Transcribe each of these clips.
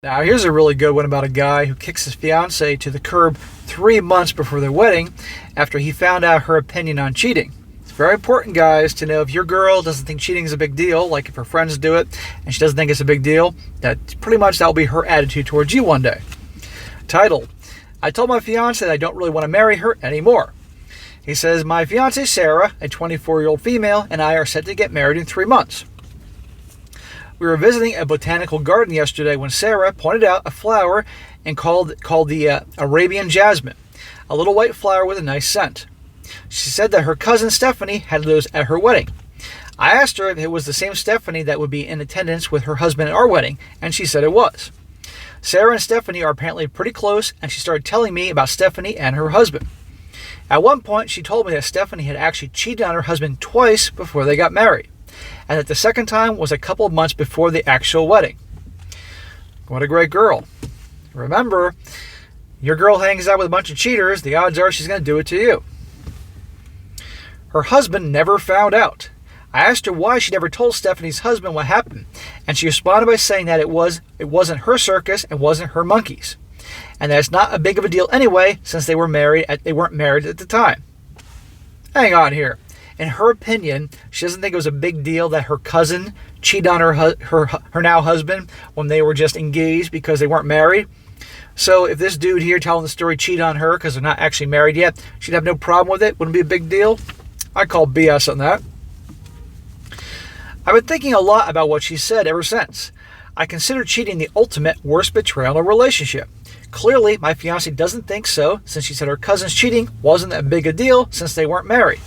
Now, here's a really good one about a guy who kicks his fiancée to the curb 3 months before their wedding after he found out her opinion on cheating. It's very important, guys, to know if your girl doesn't think cheating is a big deal, like if her friends do it and she doesn't think it's a big deal, that pretty much that will be her attitude towards you one day. Title: I told my fiancée that I don't really want to marry her anymore. He says, my fiancée Sarah, a 24-year-old female, and I are set to get married in 3 months. We were visiting a botanical garden yesterday when Sarah pointed out a flower and called the Arabian jasmine, a little white flower with a nice scent. She said that her cousin Stephanie had those at her wedding. I asked her if it was the same Stephanie that would be in attendance with her husband at our wedding, and she said it was. Sarah and Stephanie are apparently pretty close, and she started telling me about Stephanie and her husband. At one point, she told me that Stephanie had actually cheated on her husband twice before they got married, and that the second time was a couple of months before the actual wedding. What a great girl. Remember, your girl hangs out with a bunch of cheaters, the odds are she's going to do it to you. Her husband never found out. I asked her why she never told Stephanie's husband what happened, and she responded by saying that it wasn't her circus and wasn't her monkeys, and that it's not a big of a deal anyway since they weren't married at the time. Hang on here. In her opinion, she doesn't think it was a big deal that her cousin cheated on her now husband when they were just engaged because they weren't married. So if this dude here telling the story cheated on her because they're not actually married yet, she'd have no problem with it. Wouldn't be a big deal. I call BS on that. I've been thinking a lot about what she said ever since. I consider cheating the ultimate worst betrayal in a relationship. Clearly, my fiancée doesn't think so, since she said her cousin's cheating wasn't that big a deal since they weren't married.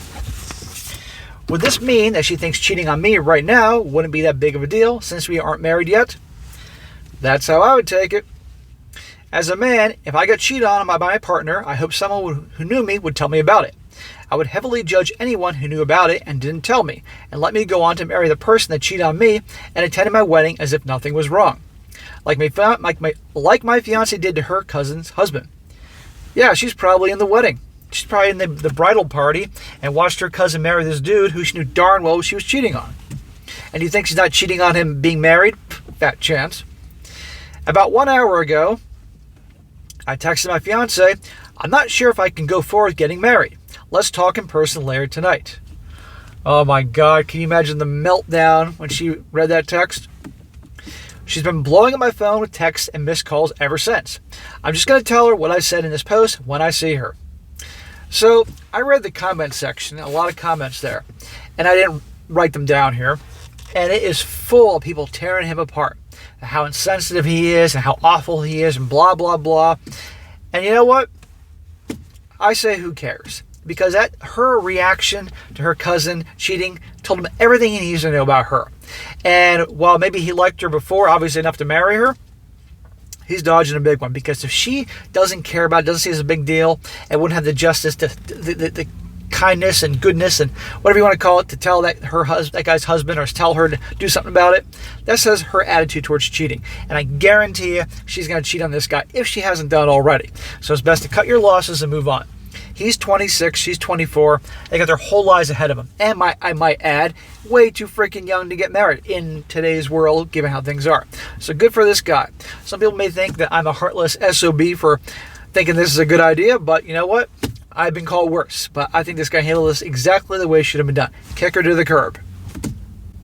Would this mean that she thinks cheating on me right now wouldn't be that big of a deal since we aren't married yet? That's how I would take it. As a man, if I got cheated on by my partner, I hope someone who knew me would tell me about it. I would heavily judge anyone who knew about it and didn't tell me, and let me go on to marry the person that cheated on me and attended my wedding as if nothing was wrong. Like my fiancée did to her cousin's husband. Yeah, she's probably in the wedding. She's probably in the bridal party and watched her cousin marry this dude who she knew darn well she was cheating on. And you think she's not cheating on him being married? Fat chance. About 1 hour ago, I texted my fiancée, I'm not sure if I can go forward with getting married. Let's talk in person later tonight. Oh my God, can you imagine the meltdown when she read that text? She's been blowing up my phone with texts and missed calls ever since. I'm just going to tell her what I said in this post when I see her. So I read the comment section, a lot of comments there, and I didn't write them down here. And it is full of people tearing him apart, how insensitive he is and how awful he is and blah, blah, blah. And you know what? I say who cares? Because her reaction to her cousin cheating told him everything he needs to know about her. And while maybe he liked her before, obviously enough to marry her, he's dodging a big one. Because if she doesn't care about it, doesn't see it as a big deal, and wouldn't have the justice, the kindness and goodness and whatever you want to call it, to tell that guy's husband or tell her to do something about it, that says her attitude towards cheating. And I guarantee you she's going to cheat on this guy if she hasn't done it already. So it's best to cut your losses and move on. He's 26, she's 24. They got their whole lives ahead of them. And I might add, way too freaking young to get married in today's world, given how things are. So good for this guy. Some people may think that I'm a heartless SOB for thinking this is a good idea, but you know what? I've been called worse. But I think this guy handled this exactly the way it should have been done. Kick her to the curb.